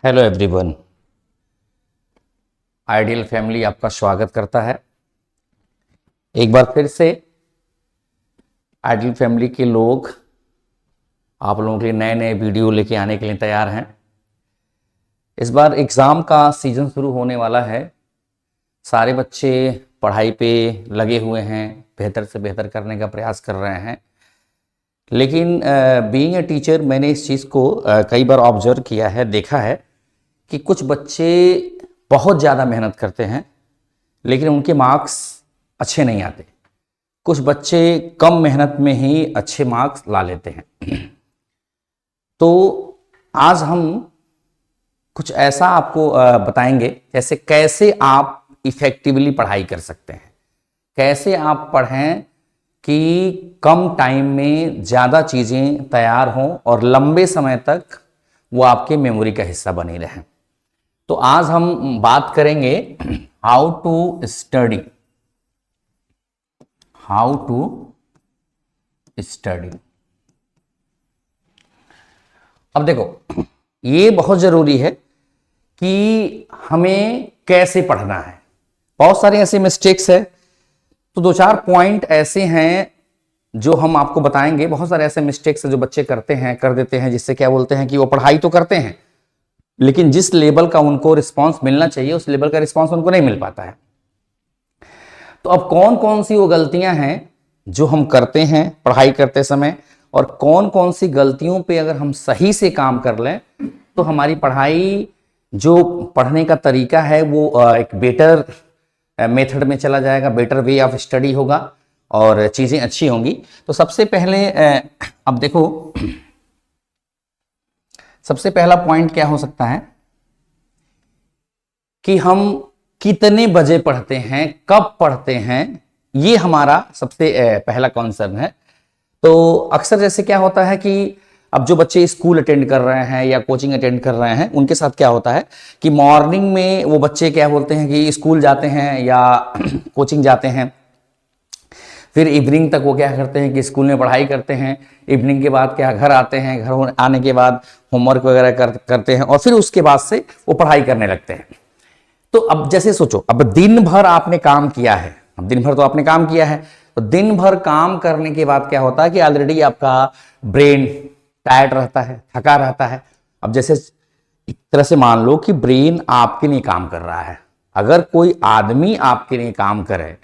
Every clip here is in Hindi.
हेलो एवरीवन, आइडियल फैमिली आपका स्वागत करता है। एक बार फिर से आइडियल फैमिली के लोग आप लोगों के लिए नए नए वीडियो लेके आने के लिए तैयार हैं। इस बार एग्ज़ाम का सीज़न शुरू होने वाला है। सारे बच्चे पढ़ाई पे लगे हुए हैं, बेहतर से बेहतर करने का प्रयास कर रहे हैं। लेकिन बीइंग ए टीचर मैंने इस चीज़ को कई बार ऑब्जर्व किया है, देखा है कि कुछ बच्चे बहुत ज़्यादा मेहनत करते हैं लेकिन उनके मार्क्स अच्छे नहीं आते। कुछ बच्चे कम मेहनत में ही अच्छे मार्क्स ला लेते हैं। तो आज हम कुछ ऐसा आपको बताएंगे जैसे कैसे आप इफ़ेक्टिवली पढ़ाई कर सकते हैं, कैसे आप पढ़ें कि कम टाइम में ज़्यादा चीज़ें तैयार हों और लंबे समय तक वो आपके मेमोरी का हिस्सा बनी रहें। तो आज हम बात करेंगे हाउ टू स्टडी। अब देखो, ये बहुत जरूरी है कि हमें कैसे पढ़ना है। बहुत सारे ऐसे मिस्टेक्स है, तो दो चार पॉइंट ऐसे हैं जो हम आपको बताएंगे। बहुत सारे ऐसे मिस्टेक्स है जो बच्चे कर देते हैं, जिससे क्या बोलते हैं कि वो पढ़ाई तो करते हैं लेकिन जिस लेवल का उनको रिस्पांस मिलना चाहिए उस लेवल का रिस्पांस उनको नहीं मिल पाता है। तो अब कौन कौन सी वो गलतियां हैं जो हम करते हैं पढ़ाई करते समय, और कौन कौन सी गलतियों पे अगर हम सही से काम कर लें तो हमारी पढ़ाई, जो पढ़ने का तरीका है वो एक बेटर मेथड में चला जाएगा, बेटर वे ऑफ स्टडी होगा और चीज़ें अच्छी होंगी। तो सबसे पहले अब देखो, सबसे पहला पॉइंट क्या हो सकता है कि हम कितने बजे पढ़ते हैं, कब पढ़ते हैं, ये हमारा सबसे पहला कॉन्सर्न है। तो अक्सर जैसे क्या होता है कि अब जो बच्चे स्कूल अटेंड कर रहे हैं या कोचिंग अटेंड कर रहे हैं उनके साथ क्या होता है कि मॉर्निंग में वो बच्चे क्या बोलते हैं कि स्कूल जाते हैं या कोचिंग जाते हैं, फिर इवनिंग तक वो क्या करते हैं कि स्कूल में पढ़ाई करते हैं। इवनिंग के बाद क्या घर आते हैं, घर आने के बाद होमवर्क वगैरह करते हैं और फिर उसके बाद से वो पढ़ाई करने लगते हैं। तो अब जैसे सोचो, अब दिन भर आपने काम किया है, अब दिन भर तो आपने काम किया है, तो दिन भर काम करने के बाद क्या होता है कि ऑलरेडी आपका ब्रेन टायर्ड रहता है, थका रहता है। अब जैसे एक तरह से मान लो कि ब्रेन आपके लिए काम कर रहा है। अगर कोई आदमी आपके लिए काम करे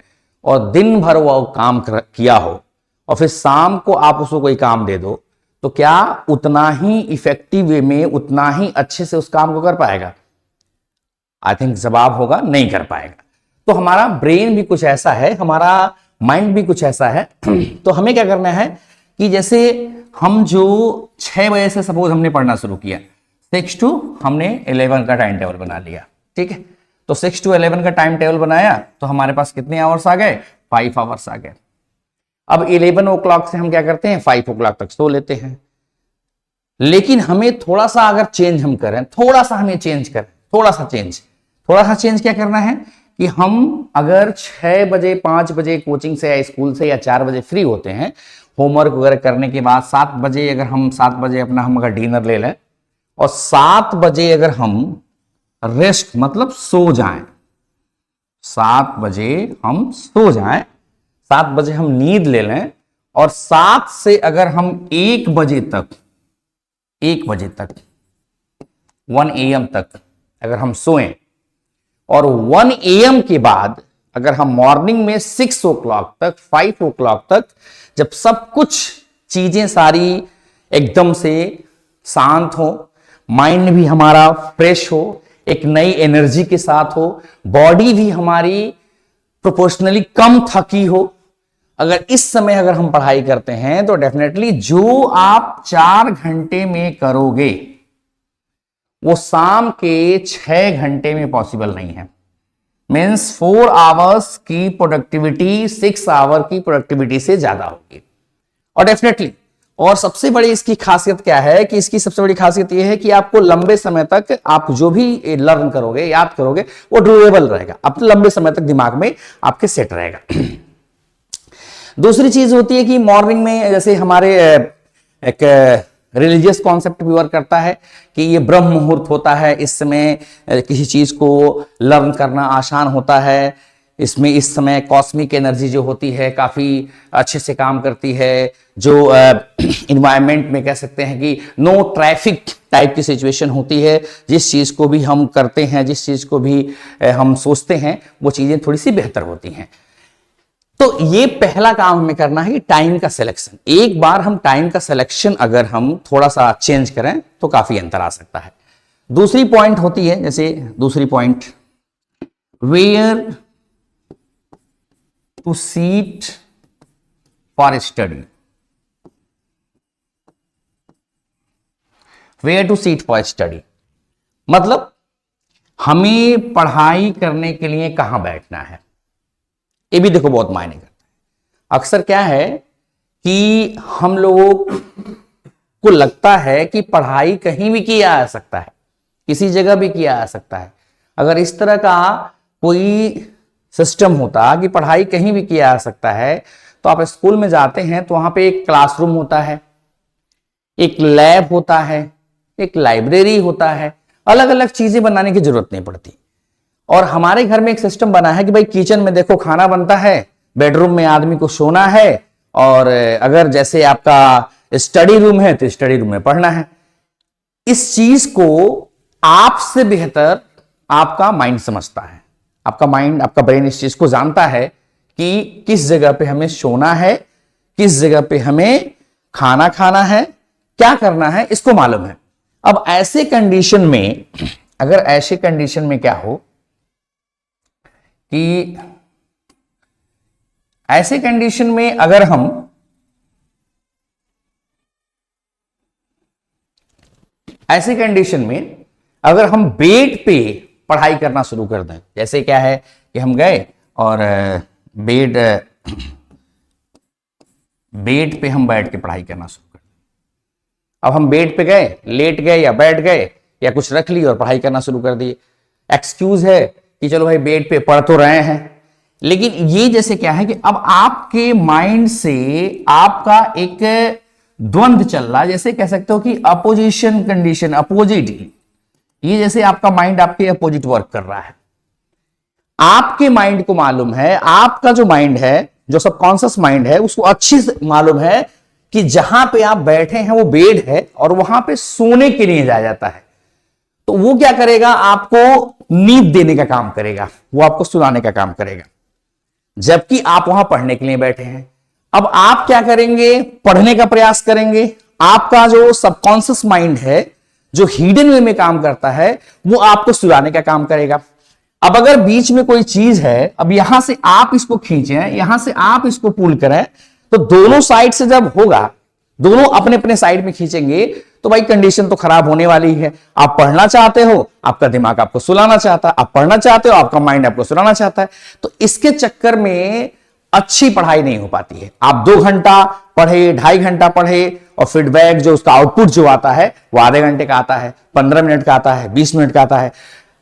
और दिन भर वो काम किया हो और फिर शाम को आप उसको कोई काम दे दो, तो क्या उतना ही इफेक्टिव वे में, उतना ही अच्छे से उस काम को कर पाएगा? आई थिंक जवाब होगा नहीं कर पाएगा। तो हमारा ब्रेन भी कुछ ऐसा है, हमारा माइंड भी कुछ ऐसा है। तो हमें क्या करना है कि जैसे हम जो 6 बजे से सपोज हमने पढ़ना शुरू किया, 6 to हमने 11 का टाइम टेबल बना लिया, ठीक है। तो 6 to 11 का टाइम टेबल बनाया तो हमारे पास कितने आवर्स आ गए? 5 आवर्स आ गए। अब 11 o'clock से हम क्या करते हैं, 5 o'clock तक सो लेते हैं। लेकिन हमें थोड़ा सा अगर चेंज हम करें, थोड़ा सा हमें चेंज करें, थोड़ा सा चेंज क्या करना है कि हम अगर 6 बजे 5 बजे कोचिंग से या स्कूल से या 4 बजे फ्री होते हैं होमवर्क वगैरह करने के बाद, 7 बजे अगर हम 7 बजे अपना हम अगर डिनर ले लें और 7 बजे अगर हम रेस्ट मतलब सो जाएं, 7 बजे हम सो जाएं, 7 बजे हम नींद ले लें और 7 से अगर हम 1 बजे तक 1 AM तक अगर हम सोएं और 1 AM के बाद अगर हम मॉर्निंग में 6 o'clock तक 5 o'clock तक, जब सब कुछ चीजें सारी एकदम से शांत हो, माइंड भी हमारा फ्रेश हो, एक नई एनर्जी के साथ हो, बॉडी भी हमारी प्रोपोर्शनली कम थकी हो, अगर इस समय अगर हम पढ़ाई करते हैं तो डेफिनेटली जो आप 4 घंटे में करोगे वो शाम के 6 घंटे में पॉसिबल नहीं है। मीन्स 4 आवर्स की प्रोडक्टिविटी 6 आवर की प्रोडक्टिविटी से ज्यादा होगी। और डेफिनेटली, और सबसे बड़ी इसकी खासियत क्या है कि इसकी सबसे बड़ी खासियत यह है कि आपको लंबे समय तक आप जो भी लर्न करोगे, याद करोगे, वो ड्यूरेबल रहेगा, अब लंबे समय तक दिमाग में आपके सेट रहेगा। दूसरी चीज होती है कि मॉर्निंग में जैसे हमारे एक रिलीजियस कॉन्सेप्ट भी वर्क करता है कि ये ब्रह्म मुहूर्त होता है, इस समय किसी चीज को लर्न करना आसान होता है, इसमें इस समय कॉस्मिक एनर्जी जो होती है काफी अच्छे से काम करती है, जो इन्वायरमेंट में कह सकते हैं कि नो ट्रैफिक टाइप की सिचुएशन होती है, जिस चीज को भी हम करते हैं, जिस चीज को भी हम सोचते हैं, वो चीजें थोड़ी सी बेहतर होती हैं। तो ये पहला काम हमें करना है कि टाइम का सिलेक्शन। एक बार हम टाइम का सिलेक्शन अगर हम थोड़ा सा चेंज करें तो काफी अंतर आ सकता है। दूसरी पॉइंट होती है, जैसे दूसरी point, where to sit for study. Where to sit for study मतलब हमें पढ़ाई करने के लिए कहां बैठना है, ये भी देखो बहुत मायने करता है। अक्सर क्या है कि हम लोगों को लगता है कि पढ़ाई कहीं भी किया जा सकता है, किसी जगह भी किया जा सकता है। अगर इस तरह का कोई सिस्टम होता कि पढ़ाई कहीं भी किया जा सकता है, तो आप स्कूल में जाते हैं तो वहां पे एक क्लासरूम होता है, एक लैब होता है, एक लाइब्रेरी होता है, अलग अलग चीजें बनाने की जरूरत नहीं पड़ती। और हमारे घर में एक सिस्टम बना है कि भाई किचन में देखो खाना बनता है, बेडरूम में आदमी को सोना है, और अगर जैसे आपका स्टडी रूम है तो स्टडी रूम में पढ़ना है। इस चीज को आपसे बेहतर आपका माइंड समझता है, आपका माइंड, आपका ब्रेन इस चीज को जानता है कि किस जगह पे हमें सोना है, किस जगह पे हमें खाना खाना है, क्या करना है, इसको मालूम है। अब ऐसे कंडीशन में, अगर ऐसे कंडीशन में क्या हो कि ऐसे कंडीशन में अगर हम ऐसे कंडीशन में अगर हम बेड पे पढ़ाई करना शुरू कर दें, जैसे क्या है कि हम गए और बेड पे हम बैठ के पढ़ाई करना शुरू कर दें। अब हम बेड पे गए, लेट गए या बैठ गए या कुछ रख ली और पढ़ाई करना शुरू कर दिए। एक्सक्यूज है कि चलो भाई बेड पे पढ़ तो रहे हैं, लेकिन ये जैसे क्या है कि अब आपके माइंड से आपका एक द्वंद्व चल रहा है, जैसे कह सकते हो कि अपोजिशन कंडीशन, अपोजिट। ये जैसे आपका माइंड आपके अपोजिट वर्क कर रहा है। आपके माइंड को मालूम है, आपका जो माइंड है, जो सबकॉन्शियस माइंड है, उसको अच्छी से मालूम है कि जहां पे आप बैठे हैं वो बेड है और वहां पे सोने के लिए जाया जाता है। तो वो क्या करेगा, आपको नींद देने का काम करेगा, वो आपको सुलाने का काम करेगा, जबकि आप वहां पढ़ने के लिए बैठे हैं। अब आप क्या करेंगे, पढ़ने का प्रयास करेंगे। आपका जो सबकॉन्शियस माइंड है, जो हिडन वे में काम करता है, वो आपको सुलाने का काम करेगा। अब अगर बीच में कोई चीज है, अब यहां से आप इसको खींचे, यहां से आप इसको पुल करें, तो दोनों साइड से जब होगा, दोनों अपने अपने साइड में खींचेंगे, तो भाई कंडीशन तो खराब होने वाली है। आप पढ़ना चाहते हो, आपका दिमाग आपको सुलाना चाहता है, आप पढ़ना चाहते हो, आपका माइंड आपको सुलाना चाहता है। तो इसके चक्कर में अच्छी पढ़ाई नहीं हो पाती है। आप 2 घंटा पढ़े, 2.5 घंटा पढ़े, और फीडबैक जो उसका आउटपुट जो आता है वो आधे घंटे का आता है, 15 मिनट का आता है, 20 मिनट का आता है।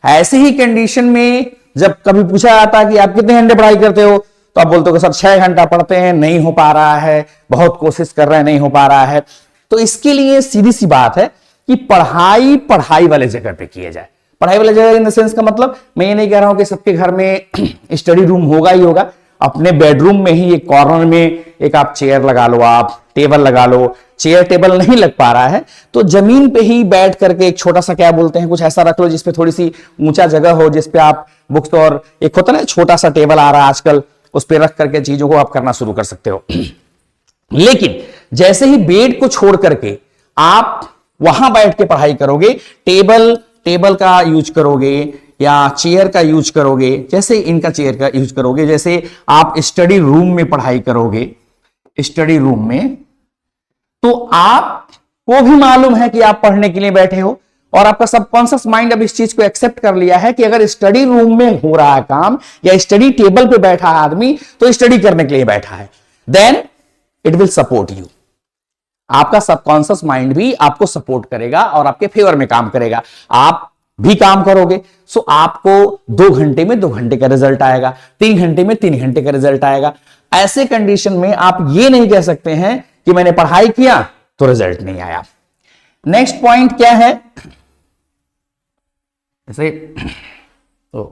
ऐसे ही कंडीशन में जब कभी पूछा जाता है कि आप कितने घंटे पढ़ाई करते हो, तो आप बोलते हो कि सर 6 घंटा पढ़ते हैं, नहीं हो पा रहा है, बहुत कोशिश कर रहे हैं, नहीं हो पा रहा है। तो इसके लिए सीधी सी बात है कि पढ़ाई वाले जगह पे किया जाए। पढ़ाई वाले जगह इन द सेंस का मतलब, मैं ये नहीं कह रहा हूं कि सबके घर में स्टडी रूम होगा ही होगा। अपने बेडरूम में ही एक कॉर्नर में एक आप चेयर लगा लो, आप टेबल लगा लो। चेयर टेबल नहीं लग पा रहा है तो जमीन पे ही बैठ करके एक छोटा सा, क्या बोलते हैं, कुछ ऐसा रख लो जिसपे थोड़ी सी ऊंचा जगह हो, जिसपे आप बुक्स, और एक होता ना छोटा सा टेबल आ रहा है आजकल, उस पर रख करके चीजों को आप करना शुरू कर सकते हो। लेकिन जैसे ही बेड को छोड़ करके आप वहां बैठ के पढ़ाई करोगे, टेबल का यूज करोगे या चेयर का यूज करोगे, जैसे इनका चेयर का यूज करोगे, जैसे आप स्टडी रूम में पढ़ाई करोगे, स्टडी रूम में, तो आपको भी मालूम है कि आप पढ़ने के लिए बैठे हो, और आपका सबकॉन्शियस माइंड अब इस चीज को एक्सेप्ट कर लिया है कि अगर स्टडी रूम में हो रहा है काम, या स्टडी टेबल पे बैठा है आदमी, तो स्टडी करने के लिए बैठा है। Then it will support you. आपका सबकॉन्शियस माइंड भी आपको सपोर्ट करेगा और आपके फेवर में काम करेगा। आप भी काम करोगे, सो आपको 2 घंटे में 2 घंटे का रिजल्ट आएगा, 3 घंटे में 3 घंटे का रिजल्ट आएगा। ऐसे कंडीशन में आप ये नहीं कह सकते हैं कि मैंने पढ़ाई किया तो रिजल्ट नहीं आया। नेक्स्ट पॉइंट क्या है, जैसे तो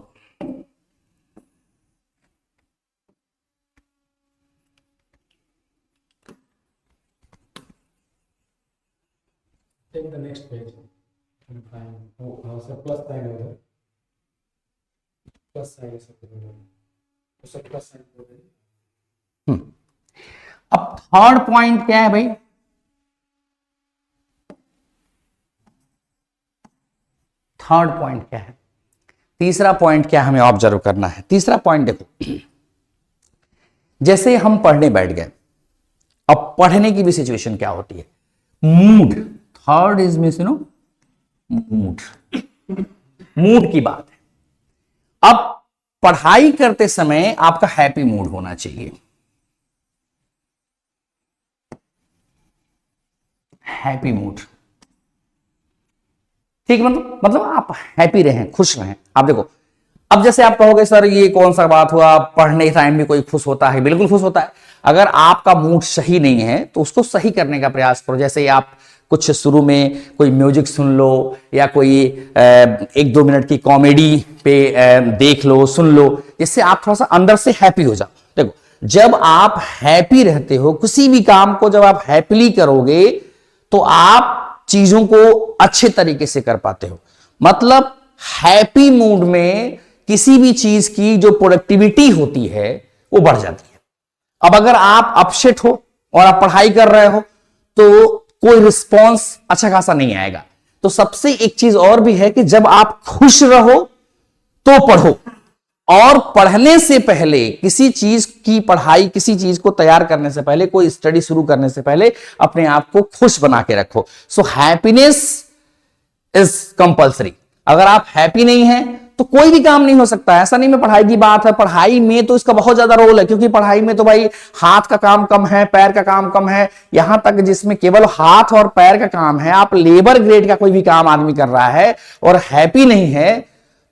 take the next page and find so plus sign over plus sign is so plus sign over। अब थर्ड पॉइंट क्या है भाई, थर्ड पॉइंट क्या है, तीसरा पॉइंट क्या हमें ऑब्जर्व करना है। तीसरा पॉइंट देखो, जैसे हम पढ़ने बैठ गए, अब पढ़ने की भी सिचुएशन क्या होती है, mood, third is means you know mood, mood की बात है। अब पढ़ाई करते समय आपका हैप्पी मूड होना चाहिए, हैप्पी मूड, ठीक, मतलब आप हैप्पी रहें, खुश रहें। आप देखो, अब जैसे आप कहोगे सर ये कौन सा बात हुआ, पढ़ने के टाइम भी कोई खुश होता है, बिल्कुल खुश होता है। अगर आपका मूड सही नहीं है तो उसको सही करने का प्रयास करो। जैसे आप कुछ शुरू में कोई म्यूजिक सुन लो, या कोई 1-2 मिनट की कॉमेडी पे देख लो, सुन लो, जिससे आप थोड़ा सा अंदर से हैप्पी हो जाओ। देखो, जब आप हैप्पी रहते हो, किसी भी काम को जब आप हैप्पीली करोगे तो आप चीजों को अच्छे तरीके से कर पाते हो। मतलब हैप्पी मूड में किसी भी चीज की जो प्रोडक्टिविटी होती है वो बढ़ जाती है। अब अगर आप अपसेट हो और आप पढ़ाई कर रहे हो तो कोई रिस्पॉन्स अच्छा खासा नहीं आएगा। तो सबसे एक चीज और भी है कि जब आप खुश रहो तो पढ़ो, और पढ़ने से पहले किसी चीज की पढ़ाई, किसी चीज को तैयार करने से पहले, कोई स्टडी शुरू करने से पहले अपने आप को खुश बना के रखो। So happiness is compulsory. अगर आप हैप्पी नहीं हैं तो कोई भी काम नहीं हो सकता है। ऐसा नहीं में पढ़ाई की बात है, पढ़ाई में तो इसका बहुत ज्यादा रोल है, क्योंकि पढ़ाई में तो भाई हाथ का काम कम है, पैर का काम कम है। यहां तक जिसमें केवल हाथ और पैर का काम है, आप लेबर ग्रेड का कोई भी काम आदमी कर रहा है और हैप्पी नहीं है,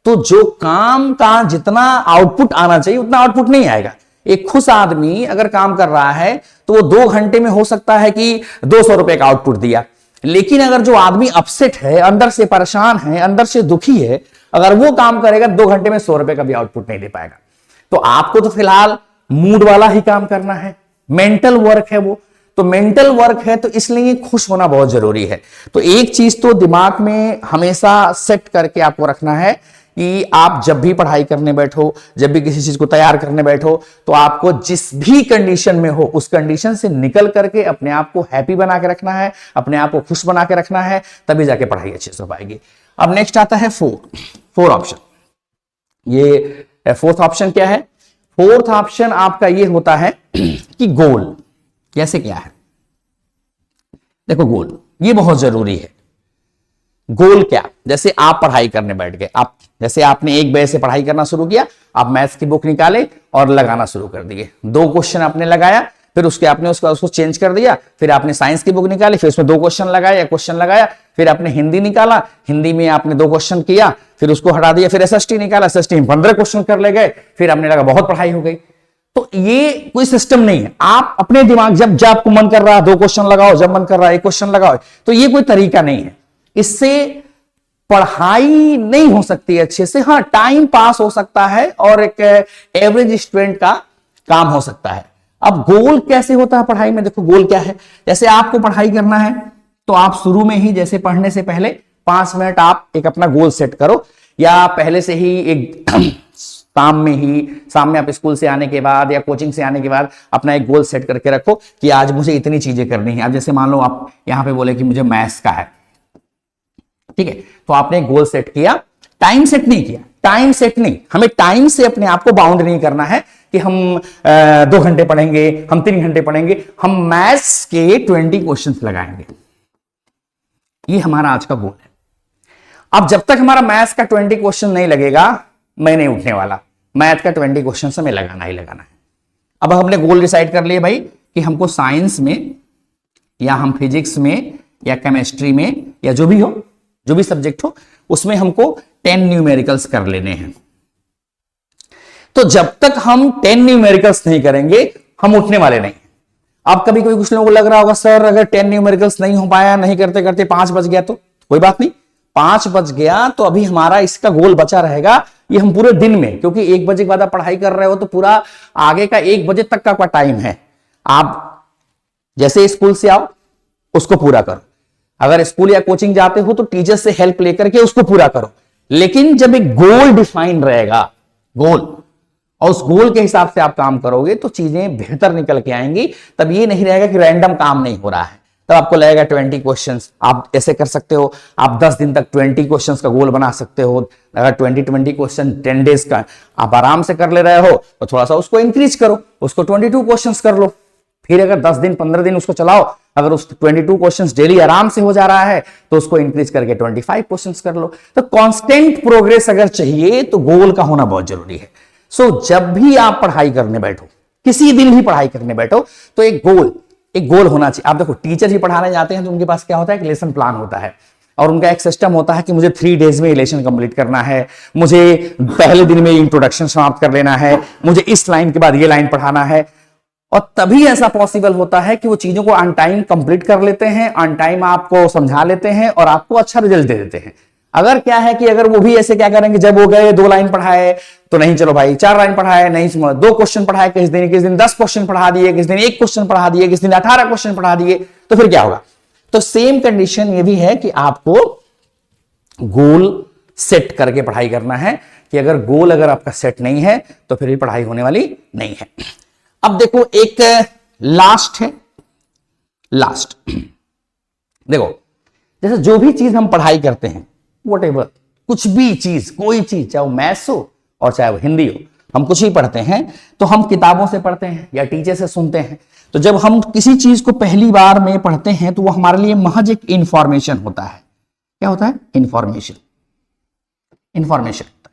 तो जो काम का जितना आउटपुट आना चाहिए उतना आउटपुट नहीं आएगा। एक खुश आदमी अगर काम कर रहा है तो वो 2 घंटे में हो सकता है कि 200 रुपए का आउटपुट दिया, लेकिन अगर जो आदमी अपसेट है, अंदर से परेशान है, अंदर से दुखी है, अगर वो काम करेगा 2 घंटे में 100 रुपए का भी आउटपुट नहीं दे पाएगा। तो आपको तो फिलहाल मूड वाला ही काम करना है, मेंटल वर्क है वो, तो मेंटल वर्क है, तो इसलिए खुश होना बहुत जरूरी है। तो एक चीज तो दिमाग में हमेशा सेट करके आपको रखना है कि आप जब भी पढ़ाई करने बैठो, जब भी किसी चीज को तैयार करने बैठो, तो आपको जिस भी कंडीशन में हो उस कंडीशन से निकल करके अपने आप को हैप्पी बना के रखना है, अपने आप को खुश बना के रखना है, तभी जाके पढ़ाई अच्छे से हो पाएगी। अब नेक्स्ट आता है फोर्थ ऑप्शन। ये फोर्थ ऑप्शन क्या है? फोर्थ ऑप्शन आपका ये होता है कि गोल कैसे क्या है। देखो, गोल ये बहुत जरूरी है। गोल क्या? जैसे आप पढ़ाई करने बैठ गए, आप जैसे आपने एक बजे से पढ़ाई करना शुरू किया, आप मैथ्स की बुक निकाले और लगाना शुरू कर दिए। 2 क्वेश्चन आपने लगाया, फिर उसके आपने उसको चेंज कर दिया, फिर आपने साइंस की बुक निकाली, फिर उसमें 2 क्वेश्चन लगाया, क्वेश्चन लगाया, फिर आपने हिंदी निकाला, हिंदी में आपने 2 क्वेश्चन किया, फिर उसको हटा दिया, फिर एसएसटी निकाला, एसएसटी में 15 क्वेश्चन कर ले गए, फिर आपने लगा बहुत पढ़ाई हो गई। तो ये कोई सिस्टम नहीं है। आप अपने दिमाग जब आपको मन कर रहा है 2 क्वेश्चन लगाओ, जब मन कर रहा है 1 क्वेश्चन लगाओ, तो ये कोई तरीका नहीं है। इससे पढ़ाई नहीं हो सकती अच्छे से। हाँ, टाइम पास हो सकता है और एक एवरेज स्टूडेंट का काम हो सकता है। अब गोल कैसे होता है पढ़ाई में? देखो, गोल क्या है, जैसे आपको पढ़ाई करना है तो आप शुरू में ही जैसे पढ़ने से पहले 5 मिनट आप एक अपना गोल सेट करो, या पहले से ही एक शाम में आप स्कूल से आने के बाद या कोचिंग से आने के बाद अपना एक गोल सेट करके रखो कि आज मुझे इतनी चीजें करनी है। अब जैसे मान लो आप यहां पे बोले कि मुझे मैथ्स का है, ठीक है, तो आपने गोल सेट किया, टाइम सेट नहीं किया। टाइम सेट नहीं, हमें टाइम से अपने आप को बाउंड नहीं करना है कि हम 2 घंटे पढ़ेंगे, हम 3 घंटे पढ़ेंगे। हम मैथ्स के 20 क्वेश्चंस लगाएंगे, ये हमारा आज का गोल है। अब जब तक हमारा मैथ्स का 20 क्वेश्चन नहीं लगेगा, मैं नहीं उठने वाला। मैथ का 20 क्वेश्चन हमें लगाना ही लगाना है। अब हमने गोल डिसाइड कर लिए भाई कि हमको साइंस में या हम फिजिक्स में या केमिस्ट्री में या जो भी सब्जेक्ट हो, उसमें हमको 10 न्यूमेरिकल्स कर लेने हैं। तो जब तक हम 10 न्यूमेरिकल्स नहीं करेंगे, हम उठने वाले नहीं। अब कभी कभी कुछ लोगों को लग रहा होगा सर अगर 10 न्यूमेरिकल्स नहीं हो पाया, नहीं करते करते 5 बज गया तो कोई बात नहीं, 5 बज गया तो अभी हमारा इसका गोल बचा रहेगा, ये हम पूरे दिन में, क्योंकि 1 बजे के बाद आप पढ़ाई कर रहे हो तो पूरा आगे का 1 बजे तक का टाइम है, आप जैसे स्कूल से आओ उसको पूरा करो, अगर स्कूल या कोचिंग जाते हो तो टीचर से हेल्प लेकर के उसको पूरा करो। लेकिन जब एक गोल डिफाइन रहेगा, गोल, और उस गोल के हिसाब से आप काम करोगे तो चीजें बेहतर निकल के आएंगी। तब ये नहीं रहेगा कि रैंडम काम नहीं हो रहा है, तब आपको लगेगा 20 क्वेश्चंस, आप ऐसे कर सकते हो, आप 10 दिन तक 20 क्वेश्चंस का गोल बना सकते हो। अगर 20 क्वेश्चन 10 डेज का आप आराम से कर ले रहे हो तो थोड़ा सा उसको इंक्रीज करो, उसको 22 क्वेश्चंस कर लो। फिर अगर 10 दिन 15 दिन उसको चलाओ, अगर उस 22 क्वेश्चंस डेली आराम से हो जा रहा है तो उसको इंक्रीज करके 25 क्वेश्चंस कर लो। तो कांस्टेंट प्रोग्रेस अगर चाहिए तो गोल का होना बहुत जरूरी है। सो जब भी आप पढ़ाई करने बैठो, किसी दिन भी पढ़ाई करने बैठो, तो एक गोल होना चाहिए। आप देखो टीचर ही पढ़ाने जाते हैं तो उनके पास क्या होता है, एक लेसन प्लान होता है और उनका एक सिस्टम होता है कि मुझे 3 डेज में लेसन कंप्लीट करना है, मुझे पहले दिन में इंट्रोडक्शन समाप्त कर लेना है, मुझे इस लाइन के बाद ये लाइन पढ़ाना है। और तभी ऐसा पॉसिबल होता है कि वो चीजों को ऑन टाइम कंप्लीट कर लेते हैं, ऑन टाइम आपको समझा लेते हैं और आपको अच्छा रिजल्ट दे देते हैं। अगर क्या है कि अगर वो भी ऐसे क्या करेंगे, जब वो गए 2 लाइन पढ़ाए तो नहीं, चलो भाई 4 लाइन पढ़ाए नहीं, 2 क्वेश्चन पढ़ाए, किस दिन 10 क्वेश्चन पढ़ा दिए, किस दिन 1 क्वेश्चन पढ़ा दिए, किस दिन 18 क्वेश्चन पढ़ा दिए, तो फिर क्या होगा। तो सेम कंडीशन ये भी है कि आपको गोल सेट करके पढ़ाई करना है, कि अगर गोल अगर आपका सेट नहीं है तो फिर भी पढ़ाई होने वाली नहीं है। अब देखो एक लास्ट है, लास्ट देखो, जैसे जो भी चीज हम पढ़ाई करते हैं, व्हाटएवर, कुछ भी चीज, कोई चीज, चाहे वो मैथ्स हो और चाहे वो हिंदी हो, हम कुछ ही पढ़ते हैं तो हम किताबों से पढ़ते हैं या टीचर से सुनते हैं। तो जब हम किसी चीज को पहली बार में पढ़ते हैं तो वो हमारे लिए महज एक इंफॉर्मेशन होता है। क्या होता है? इंफॉर्मेशन होता है।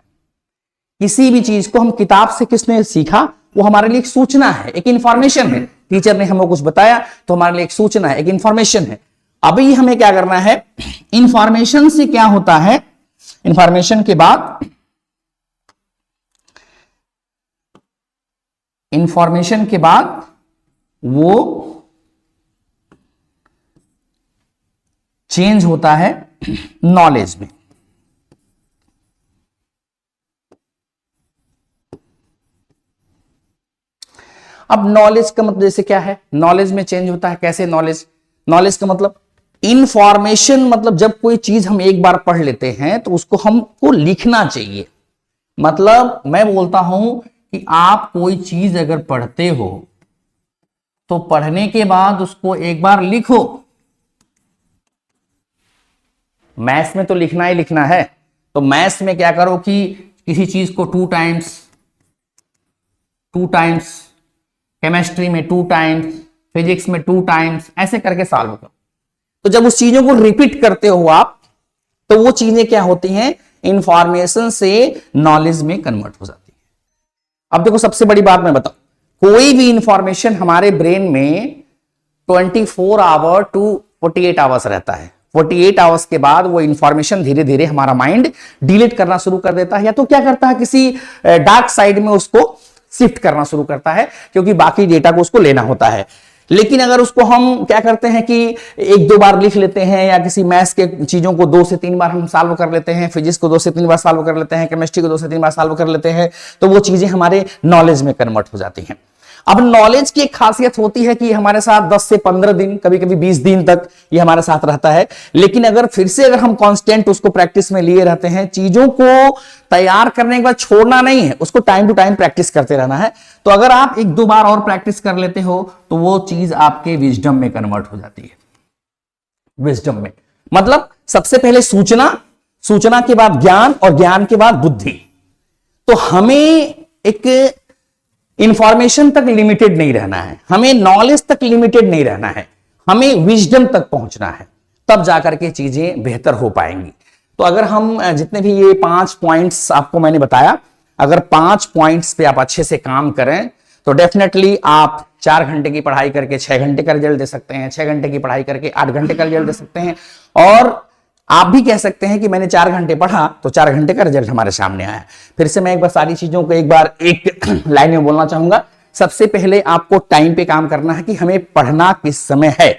किसी भी चीज को हम किताब से किसने सीखा, वो हमारे लिए एक सूचना है, एक इंफॉर्मेशन है। टीचर ने हमें कुछ बताया तो हमारे लिए एक सूचना है, एक इंफॉर्मेशन है। अभी हमें क्या करना है, इंफॉर्मेशन से क्या होता है, इंफॉर्मेशन के बाद वो चेंज होता है नॉलेज में। अब नॉलेज का मतलब जैसे क्या है, नॉलेज में चेंज होता है कैसे, नॉलेज का मतलब इंफॉर्मेशन, मतलब जब कोई चीज हम एक बार पढ़ लेते हैं तो उसको हमको लिखना चाहिए। मतलब मैं बोलता हूं कि आप कोई चीज अगर पढ़ते हो तो पढ़ने के बाद उसको एक बार लिखो। मैथ्स में तो लिखना ही लिखना है, तो मैथ्स में क्या करो कि किसी चीज को 2 टाइम्स, केमिस्ट्री में 2 टाइम्स, फिजिक्स में 2 टाइम्स, ऐसे करके सॉल्व करो। तो जब उस चीजों को रिपीट करते हो आप, तो वो चीजें क्या होती हैं, इंफॉर्मेशन से नॉलेज में कन्वर्ट हो जाती है। अब देखो सबसे बड़ी बात मैं बताऊं, कोई भी इंफॉर्मेशन हमारे ब्रेन में 24 आवर टू 48 आवर्स रहता है। 48 आवर्स के बाद वो इंफॉर्मेशन धीरे धीरे हमारा माइंड डिलीट करना शुरू कर देता है, या तो क्या करता है, किसी डार्क साइड में उसको शिफ्ट करना शुरू करता है, क्योंकि बाकी डेटा को उसको लेना होता है। लेकिन अगर उसको हम क्या करते हैं कि 1-2 बार लिख लेते हैं, या किसी मैथ्स के चीजों को 2 से 3 बार हम सॉल्व कर लेते हैं, फिजिक्स को 2 से 3 बार सॉल्व कर लेते हैं, केमिस्ट्री को 2 से 3 बार सॉल्व कर लेते हैं, तो वो चीजें हमारे नॉलेज में कन्वर्ट हो जाती हैं। अब नॉलेज की एक खासियत होती है कि हमारे साथ 10 से 15 दिन, कभी कभी 20 दिन तक ये हमारे साथ रहता है। लेकिन अगर फिर से अगर हम कांस्टेंट उसको प्रैक्टिस में लिए रहते हैं, चीजों को तैयार करने के बाद छोड़ना नहीं है, उसको टाइम टू टाइम प्रैक्टिस करते रहना है। तो अगर आप 1-2 बार और प्रैक्टिस कर लेते हो तो वो चीज आपके विजडम में कन्वर्ट हो जाती है। विजडम में मतलब सबसे पहले सूचना के बाद ज्ञान, और ज्ञान के बाद बुद्धि। तो हमें एक इंफॉर्मेशन तक लिमिटेड नहीं रहना है, हमें नॉलेज तक लिमिटेड नहीं रहना है, हमें विजडम तक पहुंचना है, तब जाकर के चीजें बेहतर हो पाएंगी। तो अगर हम जितने भी ये 5 पॉइंट्स आपको मैंने बताया, अगर 5 पॉइंट्स पे आप अच्छे से काम करें तो डेफिनेटली आप 4 घंटे की पढ़ाई करके 6 घंटे का रिजल्ट दे सकते हैं, 6 घंटे की पढ़ाई करके 8 घंटे का रिजल्ट दे सकते हैं। और आप भी कह सकते हैं कि मैंने 4 घंटे पढ़ा तो 4 घंटे का रिजल्ट हमारे सामने आया। फिर से मैं एक बार सारी चीजों को एक लाइन में बोलना चाहूंगा। सबसे पहले आपको टाइम पे काम करना है कि हमें पढ़ना किस समय है।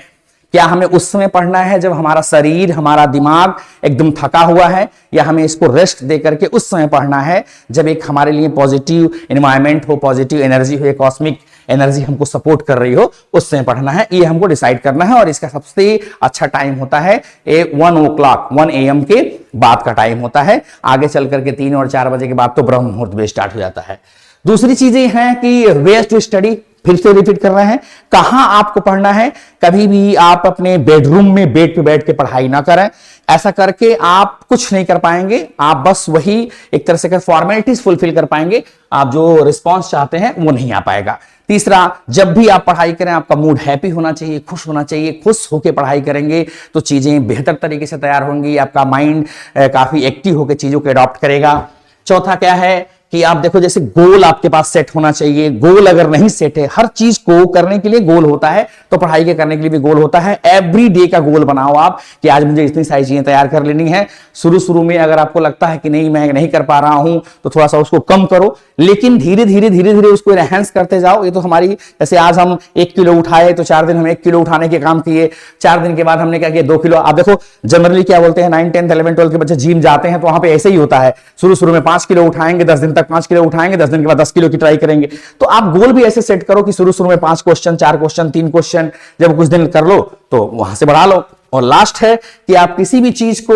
क्या हमें उस समय पढ़ना है जब हमारा शरीर, हमारा दिमाग एकदम थका हुआ है, या हमें इसको रेस्ट दे करके उस समय पढ़ना है जब एक हमारे लिए पॉजिटिव एनवायरनमेंट हो, पॉजिटिव एनर्जी हो, कॉस्मिक एनर्जी हमको सपोर्ट कर रही हो, उस समय पढ़ना है। ये हमको डिसाइड करना है। और इसका सबसे अच्छा टाइम होता है 1 AM के बाद का टाइम होता है। आगे चल करके 3 और 4 बजे के बाद तो ब्रह्म मुहूर्त भी स्टार्ट हो जाता है। दूसरी चीजें हैं कि वेयर टू स्टडी, फिर से रिपीट कर रहे हैं, कहां आपको पढ़ना है। कभी भी आप अपने बेडरूम में बेड पे बैठ के पढ़ाई ना करें। ऐसा करके आप कुछ नहीं कर पाएंगे। आप बस वही एक तरह से फॉर्मेलिटीज फुलफिल कर पाएंगे, आप जो रिस्पॉन्स चाहते हैं वो नहीं आ पाएगा। तीसरा, जब भी आप पढ़ाई करें आपका मूड हैप्पी होना चाहिए, खुश होना चाहिए। खुश होकर पढ़ाई करेंगे तो चीजें बेहतर तरीके से तैयार होंगी। आपका माइंड काफी एक्टिव होकर चीजों को अडॉप्ट करेगा। चौथा क्या है कि आप देखो, जैसे गोल आपके पास सेट होना चाहिए। गोल अगर नहीं सेट है, हर चीज को करने के लिए गोल होता है, तो पढ़ाई के करने के लिए भी गोल होता है। एवरी डे का गोल बनाओ आप कि आज मुझे इतनी सारी चीजें तैयार कर लेनी है। शुरू में अगर आपको लगता है कि नहीं, मैं नहीं कर पा रहा हूं, तो थोड़ा सा उसको कम करो, लेकिन धीरे धीरे उसको एनहांस करते जाओ। ये तो हमारी, जैसे आज हम 1 किलो उठाए तो 4 दिन हम 1 किलो उठाने के काम किए। 4 दिन के बाद हमने क्या किया, 2 किलो। आप देखो जनरली क्या बोलते हैं, 9, 10, 11, 12 के बच्चे जिम जाते हैं तो वहां पे ऐसे ही होता है। शुरू में 5 किलो उठाएंगे, 10 दिन तक 5 किलो उठाएंगे, 10 दिन के बाद 10 किलो की ट्राई करेंगे। तो आप गोल भी ऐसे सेट करो कि शुरू में 5 क्वेश्चन, 4 क्वेश्चन, 3 क्वेश्चन, जब कुछ दिन कर लो तो वहां से बढ़ा लो। और लास्ट है कि आप किसी भी चीज को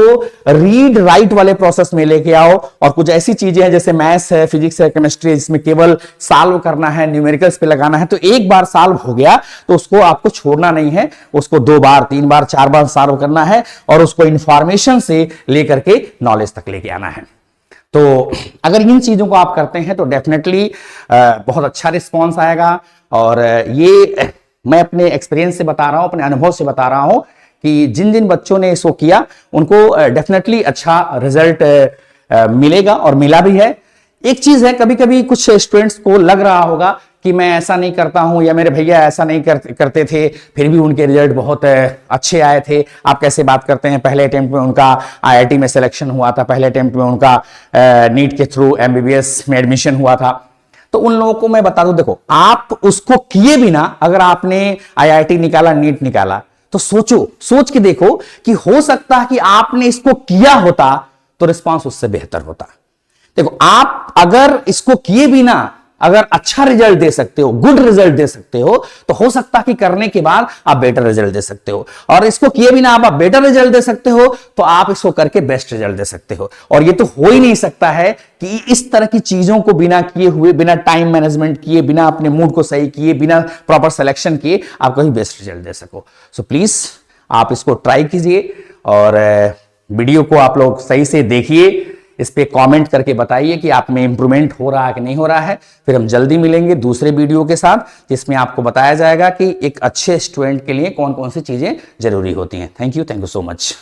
रीड राइट वाले प्रोसेस में लेके आओ। और कुछ ऐसी चीजें हैं जैसे मैथ्स है, फिजिक्स है, केमिस्ट्री है, जिसमें केवल सॉल्व करना है, न्यूमेरिकल्स पे लगाना है। तो एक बार सॉल्व हो गया तो उसको आपको छोड़ना नहीं है, उसको 2 बार, 3 बार, 4 बार सॉल्व करना है और उसको इंफॉर्मेशन से लेकर के नॉलेज तक लेके आना है। तो अगर इन चीजों को आप करते हैं तो डेफिनेटली बहुत अच्छा रिस्पॉन्स आएगा। और ये मैं अपने एक्सपीरियंस से बता रहा हूं, अपने अनुभव से बता रहा हूं कि जिन जिन बच्चों ने इसको किया उनको डेफिनेटली अच्छा रिजल्ट मिलेगा और मिला भी है। एक चीज है, कभी कभी कुछ स्टूडेंट्स को लग रहा होगा कि मैं ऐसा नहीं करता हूं, या मेरे भैया ऐसा नहीं करते थे फिर भी उनके रिजल्ट बहुत अच्छे आए थे। आप कैसे बात करते हैं, पहले अटेम्प्ट में उनका IIT में सिलेक्शन हुआ था, पहले अटेम्प्ट में उनका नीट के थ्रू MBBS में एडमिशन हुआ था। तो उन लोगों को मैं बता दूं, देखो आप उसको किए बिना अगर आपने IIT निकाला, नीट निकाला, तो सोच के देखो कि हो सकता है कि आपने इसको किया होता तो रिस्पांस उससे बेहतर होता। देखो, आप अगर इसको किए बिना अगर अच्छा रिजल्ट दे सकते हो, गुड रिजल्ट दे सकते हो, तो हो सकता है कि करने के बाद आप बेटर रिजल्ट दे सकते हो। और इसको किए बिना आप बेटर रिजल्ट दे सकते हो तो आप इसको करके बेस्ट रिजल्ट दे सकते हो। और ये तो हो ही नहीं सकता है कि इस तरह की चीजों को बिना किए हुए, बिना टाइम मैनेजमेंट किए, बिना अपने मूड को सही किए, बिना प्रॉपर सिलेक्शन किए आप कहीं बेस्ट रिजल्ट दे सको। सो प्लीज आप इसको ट्राई कीजिए और वीडियो को आप लोग सही से देखिए, इस पे कमेंट करके बताइए कि आप में इंप्रूवमेंट हो रहा है कि नहीं हो रहा है। फिर हम जल्दी मिलेंगे दूसरे वीडियो के साथ, जिसमें आपको बताया जाएगा कि एक अच्छे स्टूडेंट के लिए कौन कौन सी चीजें जरूरी होती हैं। Thank you so much.